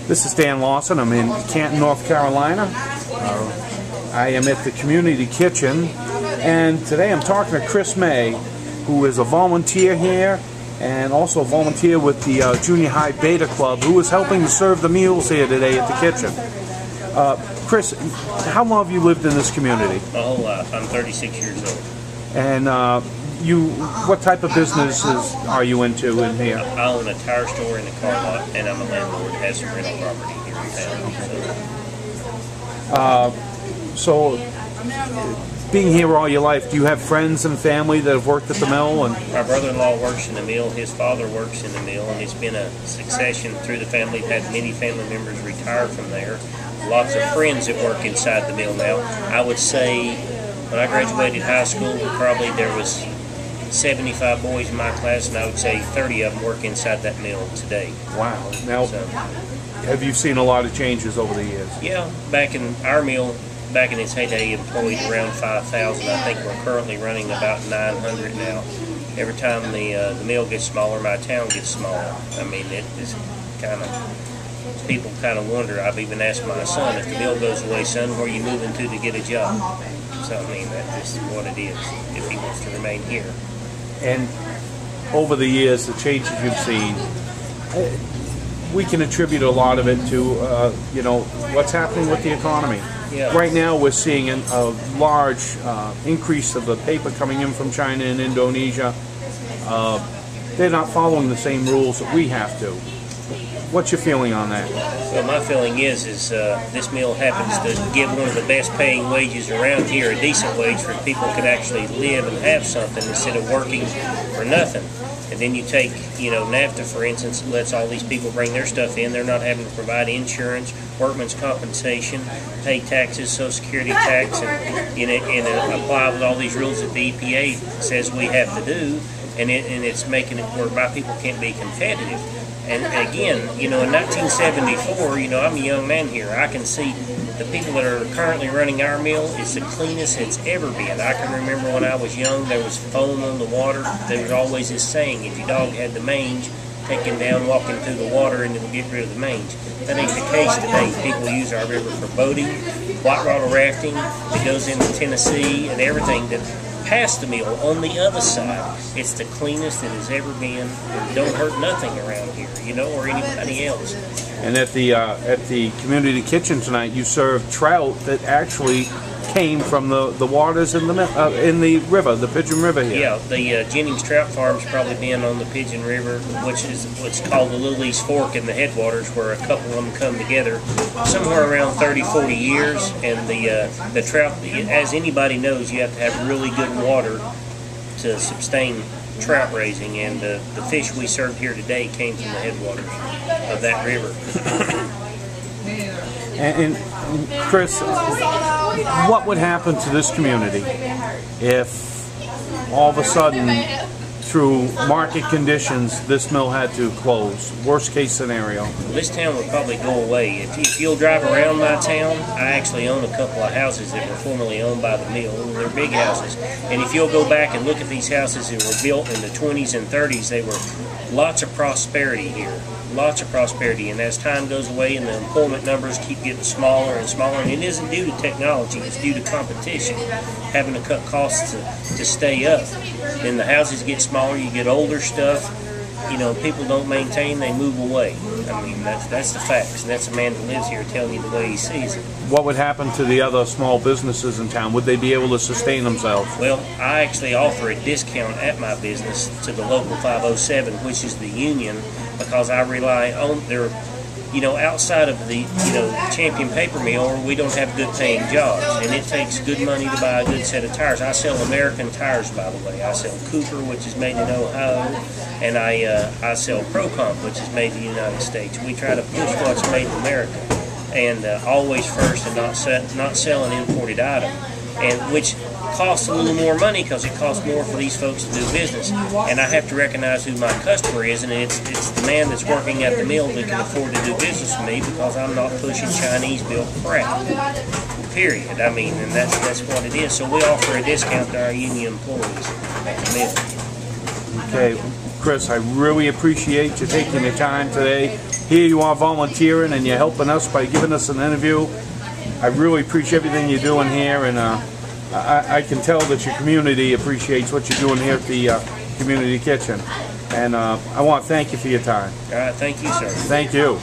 This is Dan Lawson. I'm in Canton, North Carolina. I am at the Community Kitchen, and today I'm talking to Chris May, who is a volunteer here and also a volunteer with the Junior High Beta Club, who is helping to serve the meals here today at the kitchen. Chris, how long have you lived in this community? My whole life. I'm 36 years old. And what type of businesses are you into in here? I own a tire store and a car lot, and I'm a landlord. Have some rental property here in town. So, being here all your life, do you have friends and family that have worked at the mill? And my brother-in-law works in the mill. His father works in the mill, and it's been a succession through the family. We've had many family members retire from there. Lots of friends that work inside the mill now. I would say when I graduated high school, there was 75 boys in my class, and I would say 30 of them work inside that mill today. Wow. Now, have you seen a lot of changes over the years? Yeah. Back in our mill, back in its heyday, employed around 5,000. I think we're currently running about 900 now. Every time the mill gets smaller, my town gets smaller. I mean, it is kind of, people kind of wonder. I've even asked my son, if the mill goes away, son, where are you moving to get a job? So, I mean, that's just what it is, if he wants to remain here. And over the years, the changes you've seen, we can attribute a lot of it to, you know, what's happening with the economy. Yeah. Right now, we're seeing a large increase of the paper coming in from China and Indonesia. They're not following the same rules that we have to. What's your feeling on that? Well, my feeling is this mill happens to give one of the best paying wages around here, a decent wage for people who can actually live and have something instead of working for nothing. And then you take, you know, NAFTA, for instance, lets all these people bring their stuff in. They're not having to provide insurance, workman's compensation, pay taxes, Social Security tax, and apply with all these rules that the EPA says we have to do. And it's making it where my people can't be competitive. And again, you know, in 1974, you know, I'm a young man here. I can see the people that are currently running our mill is the cleanest it's ever been. I can remember when I was young, there was foam on the water. There was always this saying, if your dog had the mange, take him down, walk him through the water, and it'll get rid of the mange. That ain't the case today. People use our river for boating, white water rafting. It goes into Tennessee and everything that past the mill on the other side. It's the cleanest it has ever been. It don't hurt nothing around here, you know, or anybody else. And at the community kitchen tonight, you served trout that actually came from the waters in the river, the Pigeon River here. Yeah, the Jennings Trout Farm's probably been on the Pigeon River, which is what's called the Little East Fork in the headwaters, where a couple of them come together somewhere around 30, 40 years. And the trout, as anybody knows, you have to have really good water to sustain trout raising, and the fish we served here today came from the headwaters of that river. And Chris, what would happen to this community if all of a sudden, through market conditions, this mill had to close? Worst case scenario. This town would probably go away. If you'll drive around my town, I actually own a couple of houses that were formerly owned by the mill. They're big houses. And if you'll go back and look at these houses that were built in the 20s and 30s, they were lots of prosperity here. Lots of prosperity. And as time goes away and the employment numbers keep getting smaller and smaller, and it isn't due to technology, it's due to competition, having to cut costs to stay up. Then the houses get smaller, you get older stuff, you know, people don't maintain, they move away. I mean, that's the facts, and that's a man who lives here telling you the way he sees it. What would happen to the other small businesses in town? Would they be able to sustain themselves? Well, I actually offer a discount at my business to the local 507, which is the union, because I rely on their, you know, outside of the, you know, Champion Paper Mill, we don't have good paying jobs, and it takes good money to buy a good set of tires. I sell American tires, by the way. I sell Cooper, which is made in Ohio, and I sell ProComp, which is made in the United States. We try to push what's made in America, and always first, and not sell an imported item, and which costs a little more money because it costs more for these folks to do business. And I have to recognize who my customer is, and it's the man that's working at the mill that can afford to do business with me, because I'm not pushing Chinese-built crap. Period. I mean, and that's what it is. So we offer a discount to our union employees at the mill. Okay, Chris, I really appreciate you taking the time today. here you are volunteering and you're helping us by giving us an interview. I really appreciate everything you're doing here, and I can tell that your community appreciates what you're doing here at the community kitchen. And I want to thank you for your time. Thank you, sir. Thank you.